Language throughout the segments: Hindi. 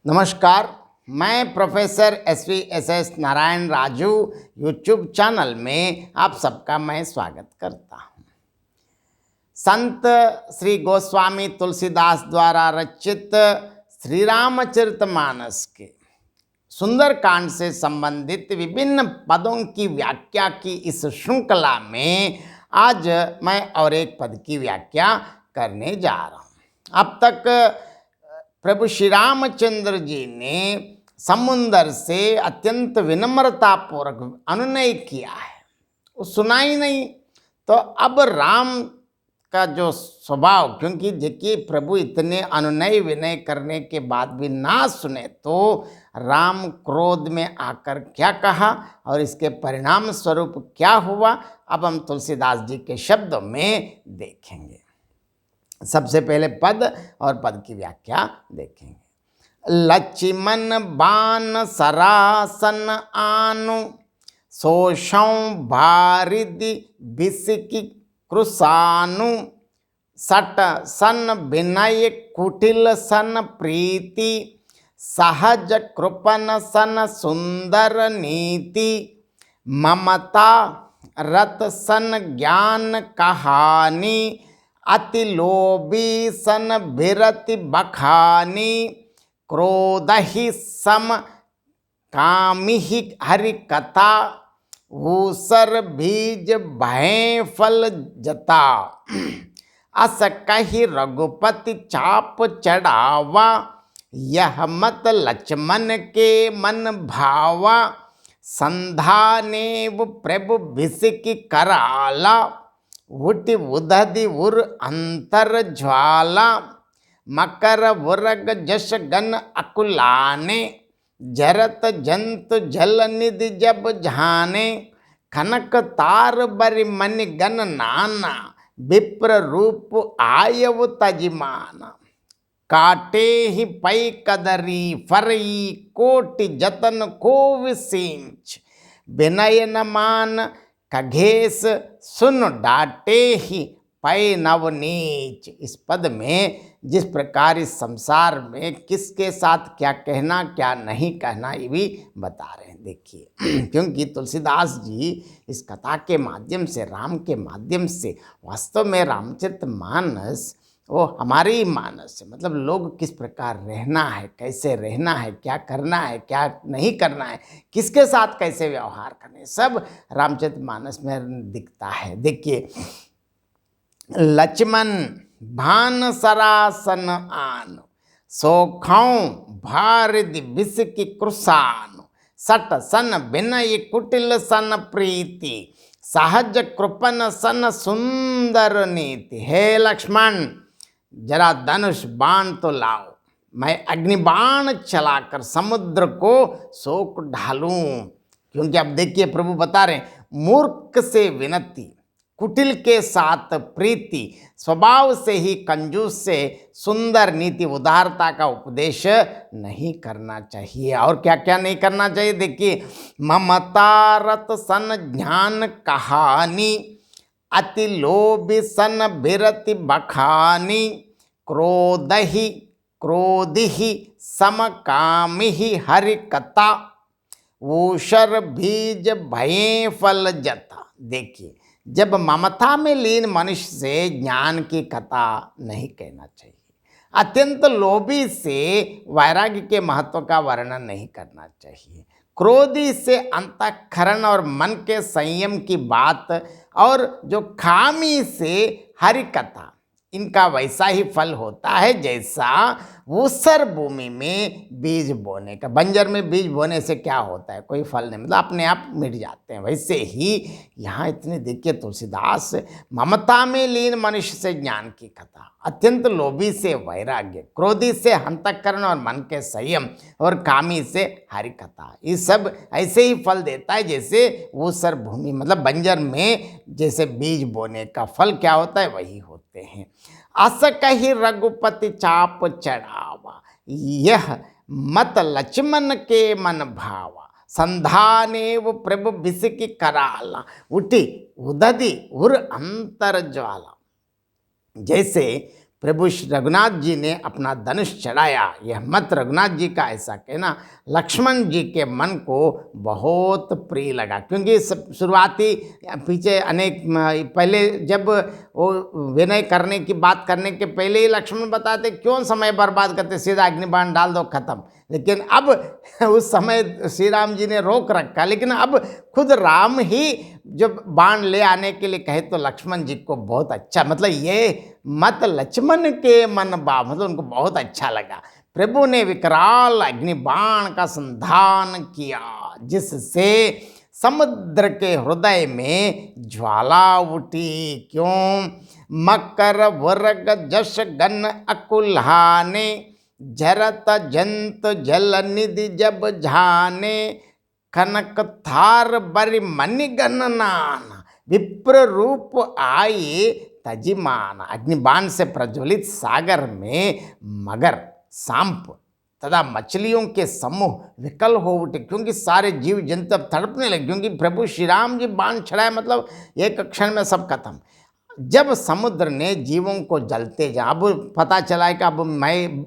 नमस्कार, मैं professor S Narayan Raju YouTube channel में आप सबका मैं स्वागत करता हूँ। संत श्री गोस्वामी तुलसीदास द्वारा रचित श्री रामचरितमानस के सुंदरकांड से संबंधित विभिन्न पदों की व्याख्या की इस श्रृंखला में आज मैं और एक पद की व्याख्या करने जा रहा हूँ। अब तक प्रभु श्री रामचंद्र जी ने समुंदर से अत्यंत विनम्रतापूर्वक अनुनय किया है, वो सुना ही नहीं। तो अब राम का जो स्वभाव, क्योंकि देखिए प्रभु इतने अनुनय विनय करने के बाद भी ना सुने तो राम क्रोध में आकर क्या कहा और इसके परिणाम स्वरूप क्या हुआ, अब हम तुलसीदास जी के शब्दों में देखेंगे। सबसे पहले पद और पद की व्याख्या देखेंगे। लक्ष्मण बान सरासन आनु सोषौ भारिदि बिसिकी कृसानु सट सन विनय कुटिल सन प्रीति सहज कृपन सन सुंदर नीति ममता रत सन ज्ञान कहानी अति लोभी सन बिरति बखानी क्रोधहि सम कामिहि हरि कथा ऊसर बीज भय फल जता अस कहि रघुपति चाप चढ़ावा यह मत लक्ष्मण के मन भावा संधानेव प्रभु भिसकी कराला उठि उदधि उर अंतर ज्वाला मकर वुरग जश गन अकुलाने जरत जंतु जल निधि जब जाने खनक तार बरि मन गन नाना विप्र रूप आयव तजिमाना काटे ही पै कदरी फरई कोटि जतन को विसिंच विनय न मान खगेश सुन डाटे ही पै नवनीच। इस पद में जिस प्रकार इस संसार में किसके साथ क्या कहना क्या नहीं कहना ये भी बता रहे हैं। देखिए क्योंकि तुलसीदास जी इस कथा के माध्यम से, राम के माध्यम से, वास्तव में रामचरितमानस वो हमारे ही मानस है, मतलब लोग किस प्रकार रहना है, कैसे रहना है, क्या करना है, क्या नहीं करना है, किसके साथ कैसे व्यवहार करना है, सब रामचरितमानस में दिखता है। देखिए, लक्ष्मण भान सरासन आन सोखौ भारिदि बिसकी कृसान सट सन विनय कुटिल सन प्रीति सहज कृपन सन सुंदर नीति। हे लक्ष्मण, जरा धनुष बाण तो लाओ, मैं अग्निबाण चलाकर समुद्र को सोख ढालूं। क्योंकि अब देखिए प्रभु बता रहे हैं, मूर्ख से विनती, कुटिल के साथ प्रीति, स्वभाव से ही कंजूस से सुंदर नीति, उदारता का उपदेश नहीं करना चाहिए। और क्या क्या नहीं करना चाहिए, देखिए, ममता रत सन ज्ञान कहानी अति लोभी सन बिरति बखानी क्रोधि सम कामिहि हरि कथा ऊषर बीज भय फल जता। देखिए, जब ममता में लीन मनुष्य से ज्ञान की कथा नहीं कहना चाहिए, अत्यंत लोभी से वैराग्य के महत्व का वर्णन नहीं करना चाहिए, क्रोधी से अंतःकरण और मन के संयम की बात, और जो खामी से हरि कथा, इनका वैसा ही फल होता है जैसा ऊसर भूमि में बीज बोने का। बंजर में बीज बोने से क्या होता है, कोई फल नहीं, मतलब अपने आप मिट जाते हैं। वैसे ही यहाँ इतने देखिए तुलसीदास, ममता में लीन मनुष्य से ज्ञान की कथा, अत्यंत लोभी से वैराग्य, क्रोधी से अंतःकरण और मन के संयम, और कामी से हरि कथा, ये सब ऐसे ही फल देता है जैसे ऊसर भूमि, मतलब बंजर में जैसे बीज बोने का फल क्या होता है वही होते हैं। अस कहि रघुपति चाप चढ़ावा यह मत लक्ष्मण के मन भावा संधानेव प्रभु बिसकी कराला उठी उदधि उर अंतर ज्वाला। जैसे प्रभु श्री रघुनाथ जी ने अपना धनुष चढ़ाया, यह मत रघुनाथ जी का ऐसा कहना लक्ष्मण जी के मन को बहुत प्रिय लगा। क्योंकि शुरुआती पीछे अनेक पहले जब वो विनय करने की बात करने के पहले ही लक्ष्मण बताते क्यों समय बर्बाद करते, सीधा अग्निबाण डाल दो खत्म। लेकिन अब उस समय श्री राम जी ने रोक रखा, लेकिन अब खुद राम ही जब बाण ले आने के लिए कहे तो लक्ष्मण जी को बहुत अच्छा, मतलब ये मत लक्ष्मण के मन बा, मतलब उनको बहुत अच्छा लगा। प्रभु ने विकराल अग्निबाण का संधान किया, जिससे समुद्र के हृदय में ज्वाला उठी। क्यों? मकर वर्ग जश गन अकुल्हाने, जरत जंत जल निधि जब झाने, कनक थार बरि मणि गणनान, विप्र रूप आए तजिमान। अग्निबाण से प्रज्वलित सागर में मगर, सांप तथा मछलियों के समूह विकल हो उठे, क्योंकि सारे जीव जंतु अब तड़पने लगे, क्योंकि प्रभु श्री राम जी बाण चढ़ाए, मतलब एक क्षण में सब खत्म। जब समुद्र ने जीवों को जलते जा, अब पता चला कि अब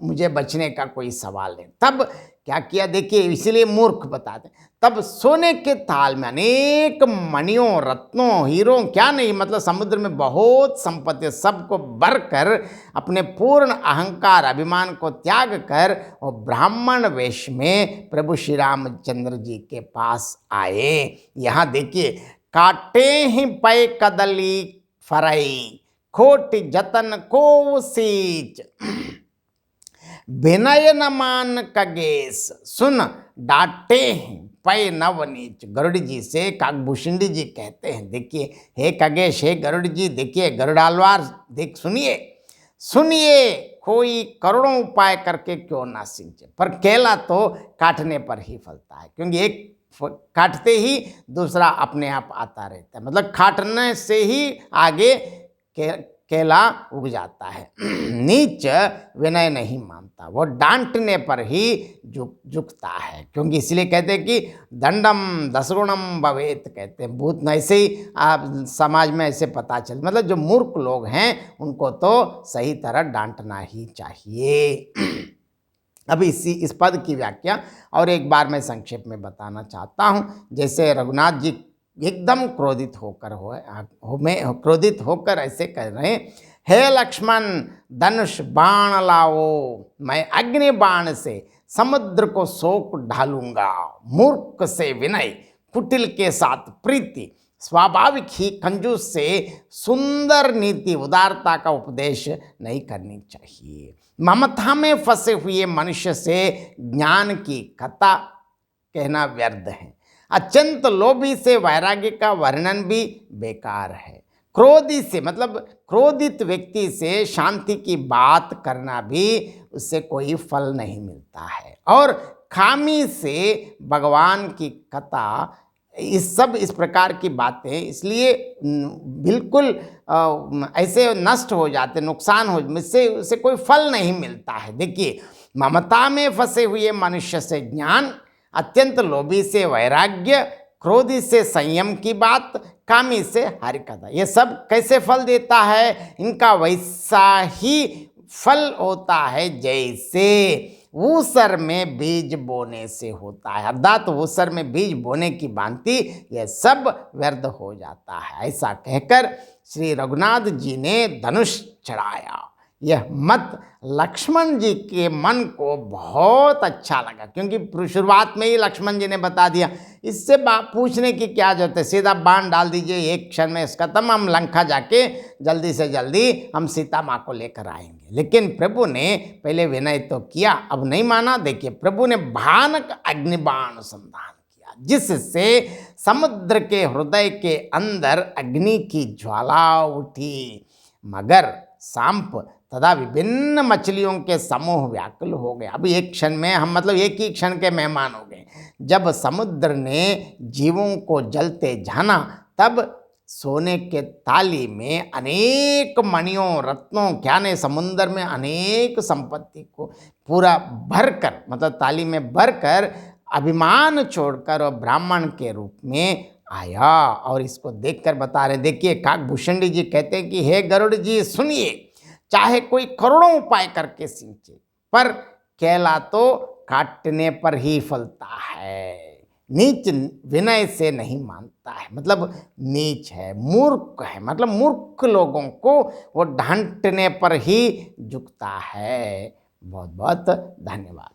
मुझे बचने का कोई सवाल नहीं, तब क्या किया देखिए, इसीलिए मूर्ख बताते। तब सोने के थाल में अनेक मणियों, रत्नों, हीरों, क्या नहीं, मतलब समुद्र में बहुत संपत्ति, सबको भरकर अपने पूर्ण अहंकार अभिमान को त्याग कर और ब्राह्मण वेश में प्रभु श्री रामचंद्र जी के पास आए। यहाँ देखिए, काटे ही पै कदली फरई, खोटी जतन को सीच, विनय न मान कगेश, सुन डांटे हैं पै नवनीच। गरुड़ जी से काकभूषणी जी कहते हैं, देखिए हे कगेश, हे गरुड़ जी, देखिए गरुड़ालवार, देख सुनिए सुनिए, कोई करोड़ों उपाय करके क्यों ना सिंचे, पर केला तो काटने पर ही फलता है। क्योंकि एक काटते ही दूसरा अपने आप आता रहता है, मतलब काटने से ही आगे केला उग जाता है। नीच विनय नहीं मानता, वो डांटने पर ही झुकता है। क्योंकि इसलिए कहते हैं कि दंडम दसगुणम भवेत, कहते हैं भूत, ऐसे ही आप समाज में ऐसे पता चल, मतलब जो मूर्ख लोग हैं उनको तो सही तरह डांटना ही चाहिए। अब इस पद की व्याख्या और एक बार मैं संक्षेप में बताना चाहता हूँ। जैसे रघुनाथ जी एकदम क्रोधित होकर ऐसे कह रहे हैं, हे लक्ष्मण, धनुष बाण लाओ, मैं अग्नि बाण से समुद्र को सोख ढालूंगा। मूर्ख से विनय, कुटिल के साथ प्रीति, स्वाभाविक ही कंजूस से सुंदर नीति, उदारता का उपदेश नहीं करनी चाहिए। ममता में फंसे हुए मनुष्य से ज्ञान की कथा कहना व्यर्थ है। अत्यंत लोभी से वैराग्य का वर्णन भी बेकार है। क्रोधी से, मतलब क्रोधित व्यक्ति से शांति की बात करना भी उससे कोई फल नहीं मिलता है। और खामी से भगवान की कथा, इस प्रकार की बातें इसलिए बिल्कुल ऐसे नष्ट हो जाते, नुकसान हो, इससे कोई फल नहीं मिलता है। देखिए, ममता में फंसे हुए मनुष्य से ज्ञान, अत्यंत लोभी से वैराग्य, क्रोधी से संयम की बात, कामी से हरिकथा, ये सब कैसे फल देता है? इनका वैसा ही फल होता है जैसे ऊसर में बीज बोने से होता है, अर्थात ऊसर में बीज बोने की भांति यह सब व्यर्थ हो जाता है। ऐसा कहकर श्री रघुनाथ जी ने धनुष चढ़ाया। यह मत लक्ष्मण जी के मन को बहुत अच्छा लगा, क्योंकि शुरुआत में ही लक्ष्मण जी ने बता दिया, इससे पूछने की क्या जरूरत है, सीधा बाण डाल दीजिए, एक क्षण में इसका खत्म, हम लंका जाके जल्दी से जल्दी हम सीता माँ को लेकर आएंगे। लेकिन प्रभु ने पहले विनय तो किया, अब नहीं माना। देखिए, प्रभु ने भयानक अग्निबाण संधान किया, जिससे समुद्र के हृदय के अंदर अग्नि की ज्वाला उठी। मगर, सांप तथा विभिन्न मछलियों के समूह व्याकुल हो गए। अब एक क्षण में हम, मतलब एक ही क्षण के मेहमान हो गए। जब समुद्र ने जीवों को जलते जाना, तब सोने के ताली में अनेक मणियों, रत्नों, क्या नहीं, समुद्र में अनेक संपत्ति को पूरा भरकर, मतलब ताली में भरकर अभिमान छोड़कर और ब्राह्मण के रूप में आया। और इसको देखकर बता रहे, देखिए काकभूषणी जी कहते हैं कि हे गरुड़ जी सुनिए, चाहे कोई करोड़ों उपाय करके सींचे, पर केला तो काटने पर ही फलता है। नीच विनय से नहीं मानता है, मतलब नीच है, मूर्ख है, मतलब मूर्ख लोगों को वो डांटने पर ही झुकता है। बहुत बहुत धन्यवाद।